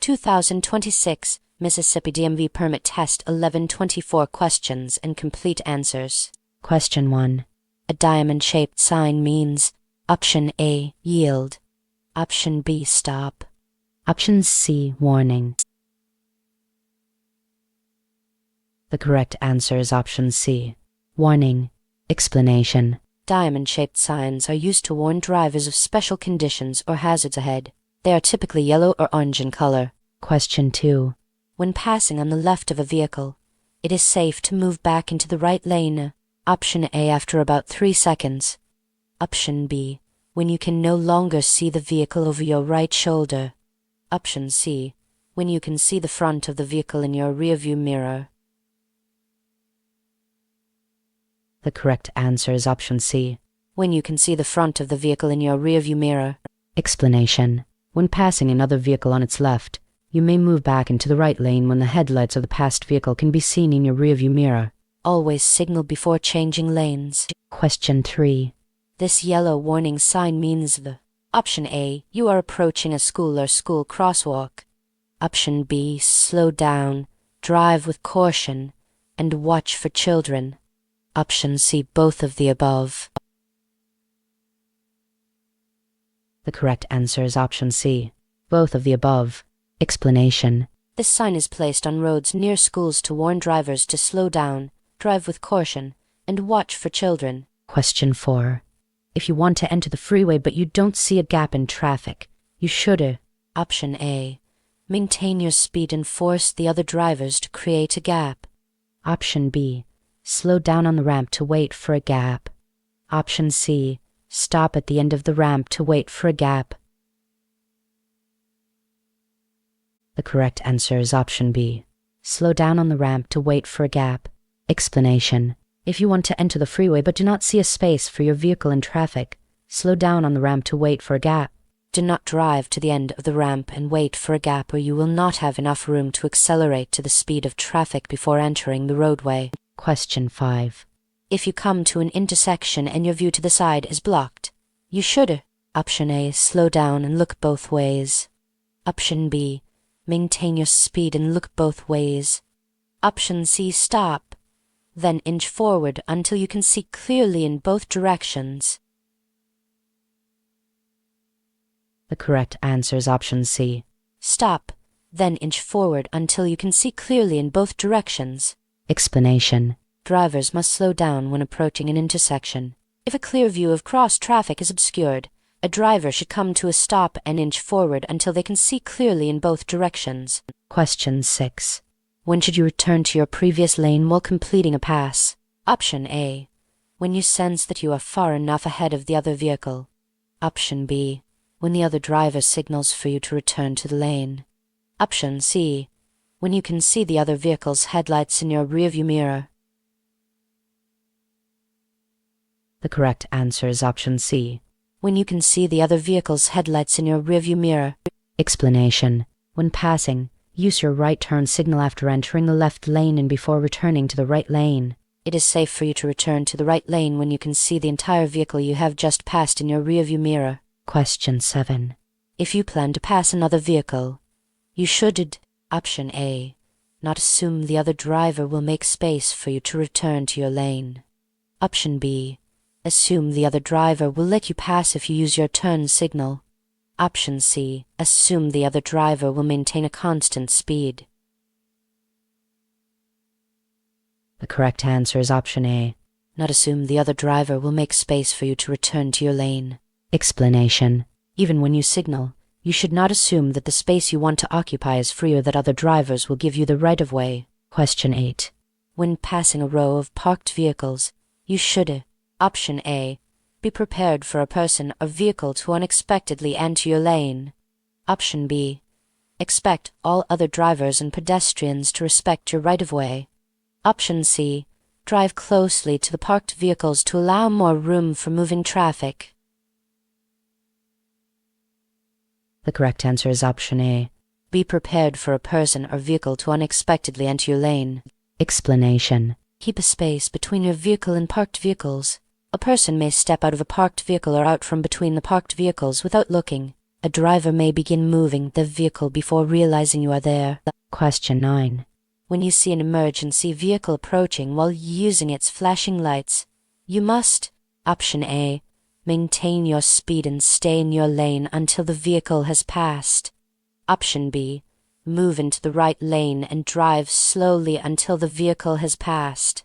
2026 Mississippi DMV Permit Test 1124 Questions and Complete Answers. Question 1. A diamond-shaped sign means Option A, yield. Option B, stop. Option C, warning. The correct answer is Option C, warning. Explanation. Diamond-shaped signs are used to warn drivers of special conditions or hazards ahead. They are typically yellow or orange in color. Question 2. When passing on the left of a vehicle, it is safe to move back into the right lane. Option A, after about 3 seconds. Option B, when you can no longer see the vehicle over your right shoulder. Option C, when you can see the front of the vehicle in your rearview mirror. The correct answer is Option C, when you can see the front of the vehicle in your rearview mirror. Explanation. When passing another vehicle on its left, you may move back into the right lane when the headlights of the passed vehicle can be seen in your rearview mirror. Always signal before changing lanes. Question 3. This yellow warning sign means the Option A, you are approaching a school or school crosswalk. Option B, slow down, drive with caution, and watch for children. Option C, both of the above. The correct answer is Option C, both of the above. Explanation. This sign is placed on roads near schools to warn drivers to slow down, drive with caution, and watch for children. Question 4. If you want to enter the freeway but you don't see a gap in traffic, you should Option A, maintain your speed and force the other drivers to create a gap. Option B, slow down on the ramp to wait for a gap. Option C, stop at the end of the ramp to wait for a gap. The correct answer is Option B, slow down on the ramp to wait for a gap. Explanation. If you want to enter the freeway but do not see a space for your vehicle in traffic, slow down on the ramp to wait for a gap. Do not drive to the end of the ramp and wait for a gap, or you will not have enough room to accelerate to the speed of traffic before entering the roadway. Question 5. If you come to an intersection and your view to the side is blocked, you should Option A, slow down and look both ways. Option B, maintain your speed and look both ways. Option C, stop, then inch forward until you can see clearly in both directions. The correct answer is Option C, stop, then inch forward until you can see clearly in both directions. Explanation. Drivers must slow down when approaching an intersection. If a clear view of cross traffic is obscured, a driver should come to a stop and inch forward until they can see clearly in both directions. Question 6. When should you return to your previous lane while completing a pass? Option A, when you sense that you are far enough ahead of the other vehicle. Option B, when the other driver signals for you to return to the lane. Option C, when you can see the other vehicle's headlights in your rearview mirror. The correct answer is Option C, when you can see the other vehicle's headlights in your rearview mirror. Explanation. When passing, use your right turn signal after entering the left lane and before returning to the right lane. It is safe for you to return to the right lane when you can see the entire vehicle you have just passed in your rearview mirror. Question 7. If you plan to pass another vehicle, you should Option A, not assume the other driver will make space for you to return to your lane. Option B, assume the other driver will let you pass if you use your turn signal. Option C, assume the other driver will maintain a constant speed. The correct answer is Option A, not assume the other driver will make space for you to return to your lane. Explanation. Even when you signal, you should not assume that the space you want to occupy is free or that other drivers will give you the right-of-way. Question 8. When passing a row of parked vehicles, you should Option A, be prepared for a person or vehicle to unexpectedly enter your lane. Option B, expect all other drivers and pedestrians to respect your right-of-way. Option C, drive closely to the parked vehicles to allow more room for moving traffic. The correct answer is Option A, be prepared for a person or vehicle to unexpectedly enter your lane. Explanation. Keep a space between your vehicle and parked vehicles. A person may step out of a parked vehicle or out from between the parked vehicles without looking. A driver may begin moving the vehicle before realizing you are there. Question 9. When you see an emergency vehicle approaching while using its flashing lights, you must, option A, maintain your speed and stay in your lane until the vehicle has passed. Option B, move into the right lane and drive slowly until the vehicle has passed.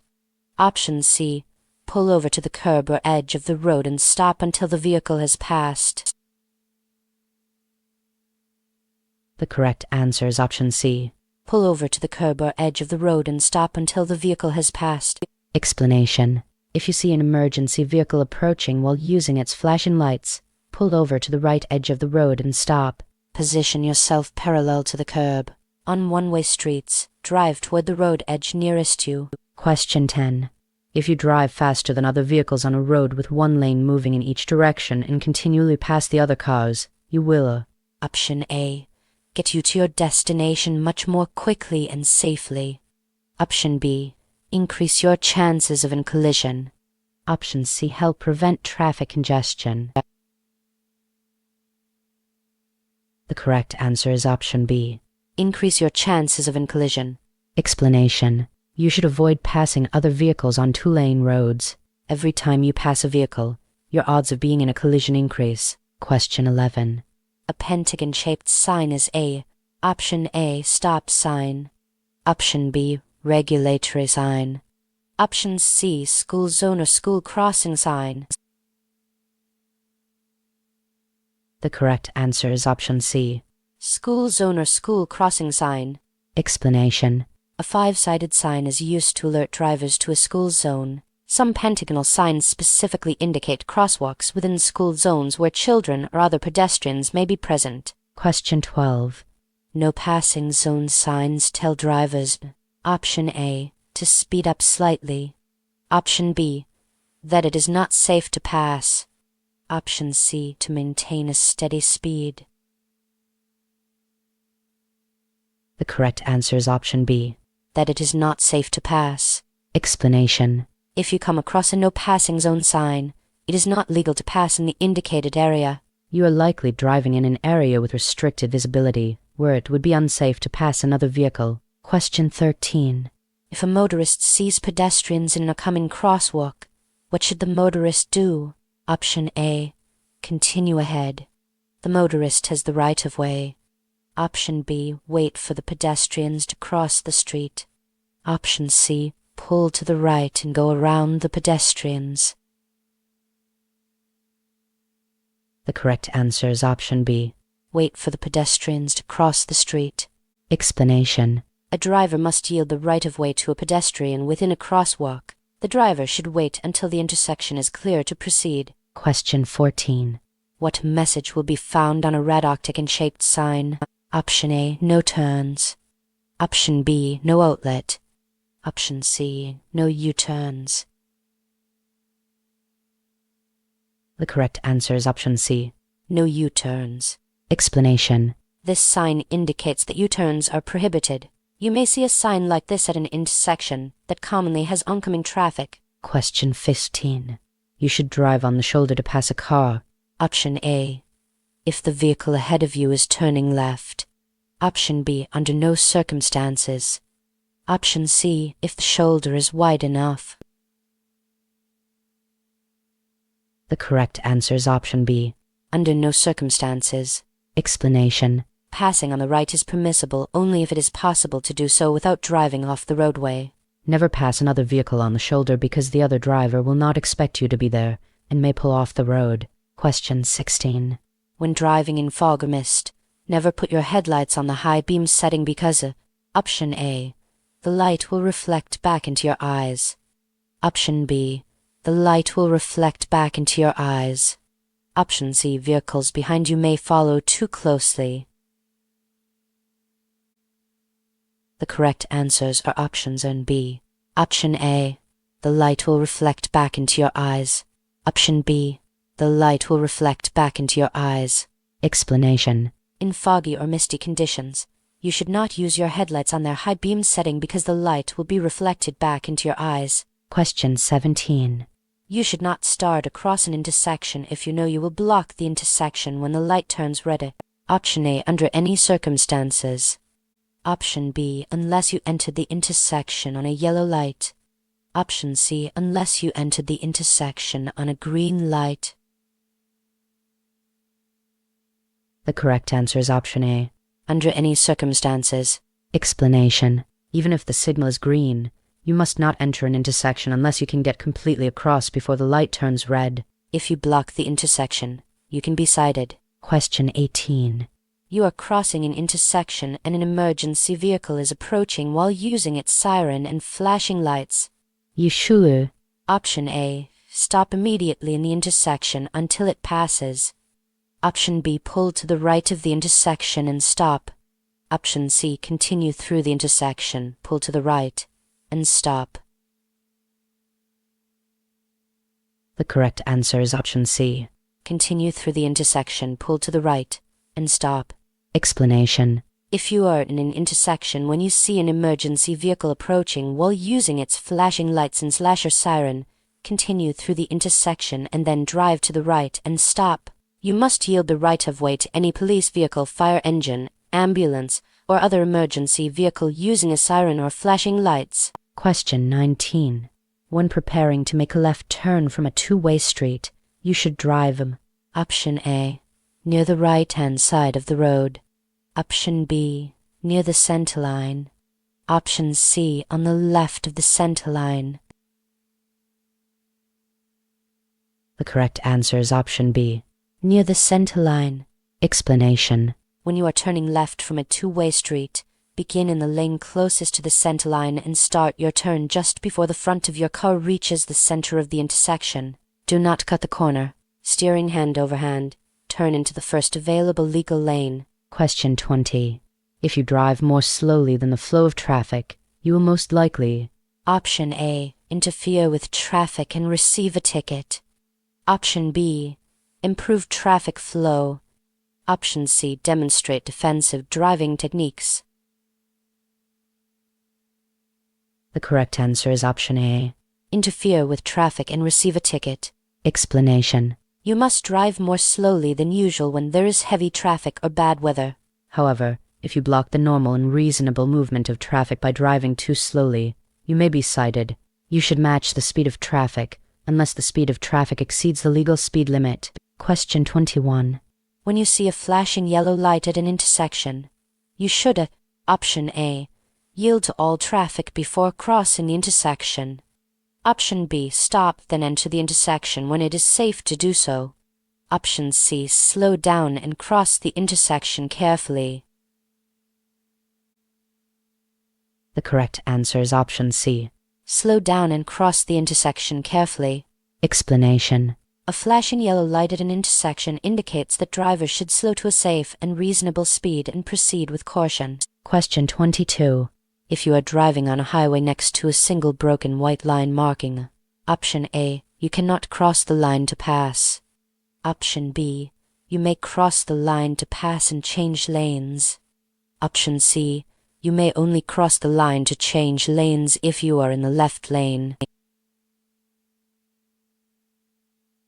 Option C, pull over to the curb or edge of the road and stop until the vehicle has passed. The correct answer is option C. Pull over to the curb or edge of the road and stop until the vehicle has passed. Explanation. If you see an emergency vehicle approaching while using its flashing lights, pull over to the right edge of the road and stop. Position yourself parallel to the curb. On one-way streets, drive toward the road edge nearest you. Question 10. If you drive faster than other vehicles on a road with one lane moving in each direction and continually pass the other cars, you will Option A, get you to your destination much more quickly and safely. Option B, increase your chances of a collision. Option C, help prevent traffic congestion. The correct answer is option B. Increase your chances of a collision. Explanation. You should avoid passing other vehicles on two-lane roads. Every time you pass a vehicle, your odds of being in a collision increase. Question 11. A pentagon-shaped sign is A. Option A, stop sign. Option B, regulatory sign. Option C, school zone or school crossing sign. The correct answer is option C. School zone or school crossing sign. Explanation. A five-sided sign is used to alert drivers to a school zone. Some pentagonal signs specifically indicate crosswalks within school zones where children or other pedestrians may be present. Question 12. No passing zone signs tell drivers Option A, to speed up slightly. Option B, that it is not safe to pass. Option C, to maintain a steady speed. The correct answer is option B, that it is not safe to pass. Explanation. If you come across a no passing zone sign, it is not legal to pass in the indicated area. You are likely driving in an area with restricted visibility, where it would be unsafe to pass another vehicle. Question 13. If a motorist sees pedestrians in an oncoming crosswalk, what should the motorist do? Option A, continue ahead. The motorist has the right of way. Option B, wait for the pedestrians to cross the street. Option C, pull to the right and go around the pedestrians. The correct answer is option B. Wait for the pedestrians to cross the street. Explanation. A driver must yield the right of way to a pedestrian within a crosswalk. The driver should wait until the intersection is clear to proceed. Question 14. What message will be found on a red octagon-shaped sign? Option A, no turns. Option B, no outlet. Option C, no U-turns. The correct answer is option C, no U-turns. Explanation. This sign indicates that U-turns are prohibited. You may see a sign like this at an intersection that commonly has oncoming traffic. Question 15. You should drive on the shoulder to pass a car. Option A, if the vehicle ahead of you is turning left. Option B, under no circumstances. Option C, if the shoulder is wide enough. The correct answer is option B, under no circumstances. Explanation. Passing on the right is permissible only if it is possible to do so without driving off the roadway. Never pass another vehicle on the shoulder because the other driver will not expect you to be there and may pull off the road. Question 16. When driving in fog or mist, never put your headlights on the high beam setting because Option A, the light will reflect back into your eyes. Option B, the light will reflect back into your eyes. Option C, vehicles behind you may follow too closely. The correct answers are options A and B. Option A, the light will reflect back into your eyes. Option B, the light will reflect back into your eyes. Explanation. In foggy or misty conditions, you should not use your headlights on their high beam setting because the light will be reflected back into your eyes. Question 17. You should not start across an intersection if you know you will block the intersection when the light turns red. Option A, under any circumstances. Option B, unless you entered the intersection on a yellow light. Option C, unless you entered the intersection on a green light. The correct answer is option A, under any circumstances. Explanation: even if the signal is green, you must not enter an intersection unless you can get completely across before the light turns red. If you block the intersection, you can be cited. Question 18. You are crossing an intersection and an emergency vehicle is approaching while using its siren and flashing lights. You should. Option A, stop immediately in the intersection until it passes. Option B, pull to the right of the intersection and stop. Option C, continue through the intersection, pull to the right, and stop. The correct answer is option C. Continue through the intersection, pull to the right, and stop. Explanation: if you are in an intersection when you see an emergency vehicle approaching while using its flashing lights and slasher siren, continue through the intersection and then drive to the right and stop. You must yield the right-of-way to any police vehicle, fire engine, ambulance, or other emergency vehicle using a siren or flashing lights. Question 19. When preparing to make a left turn from a two-way street, you should drive Option A, near the right-hand side of the road. Option B, near the center line. Option C, on the left of the center line. The correct answer is option B, near the center line. Explanation: when you are turning left from a two-way street, begin in the lane closest to the center line and start your turn just before the front of your car reaches the center of the intersection. Do not cut the corner. Steering hand over hand. Turn into the first available legal lane. Question 20. If you drive more slowly than the flow of traffic, you will most likely: Option A, interfere with traffic and receive a ticket. Option B, improve traffic flow. Option C, demonstrate defensive driving techniques. The correct answer is option A, interfere with traffic and receive a ticket. Explanation: you must drive more slowly than usual when there is heavy traffic or bad weather. However, if you block the normal and reasonable movement of traffic by driving too slowly, you may be cited. You should match the speed of traffic, unless the speed of traffic exceeds the legal speed limit. Question 21. When you see a flashing yellow light at an intersection, you should Option A, yield to all traffic before crossing the intersection. Option B, stop then enter the intersection when it is safe to do so. Option C, slow down and cross the intersection carefully. The correct answer is option C, slow down and cross the intersection carefully. Explanation: a flashing yellow light at an intersection indicates that drivers should slow to a safe and reasonable speed and proceed with caution. Question 22. If you are driving on a highway next to a single broken white line marking: Option A, you cannot cross the line to pass. Option B, you may cross the line to pass and change lanes. Option C, you may only cross the line to change lanes if you are in the left lane.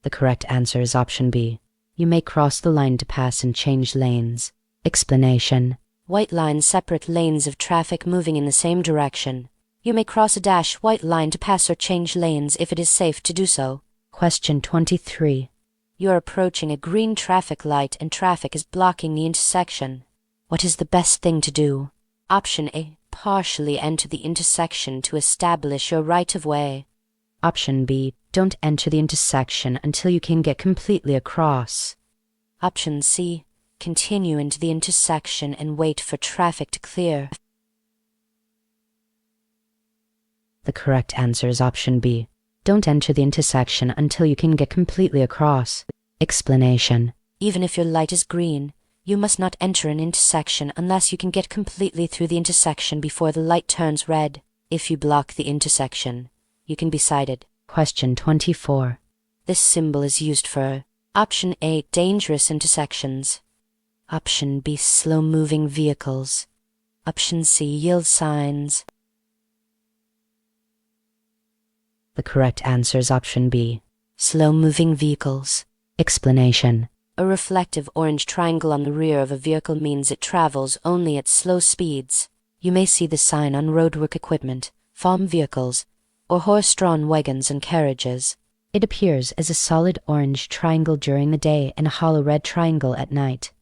The correct answer is option B, you may cross the line to pass and change lanes. Explanation: white lines separate lanes of traffic moving in the same direction. You may cross a white line to pass or change lanes if it is safe to do so. Question 23. You are approaching a green traffic light and traffic is blocking the intersection. What is the best thing to do? Option A, partially enter the intersection to establish your right-of-way. Option B, don't enter the intersection until you can get completely across. Option C, continue into the intersection and wait for traffic to clear. The correct answer is option B, don't enter the intersection until you can get completely across. Explanation: even if your light is green, you must not enter an intersection unless you can get completely through the intersection before the light turns red. If you block the intersection, you can be cited. Question 24. This symbol is used for: Option A, dangerous intersections. Option B, slow-moving vehicles. Option C, yield signs. The correct answer is option B, Slow-moving vehicles. Explanation. A reflective orange triangle on the rear of a vehicle means it travels only at slow speeds. You may see the sign on roadwork equipment, farm vehicles, or horse-drawn wagons and carriages. It appears as a solid orange triangle during the day and a hollow red triangle at night.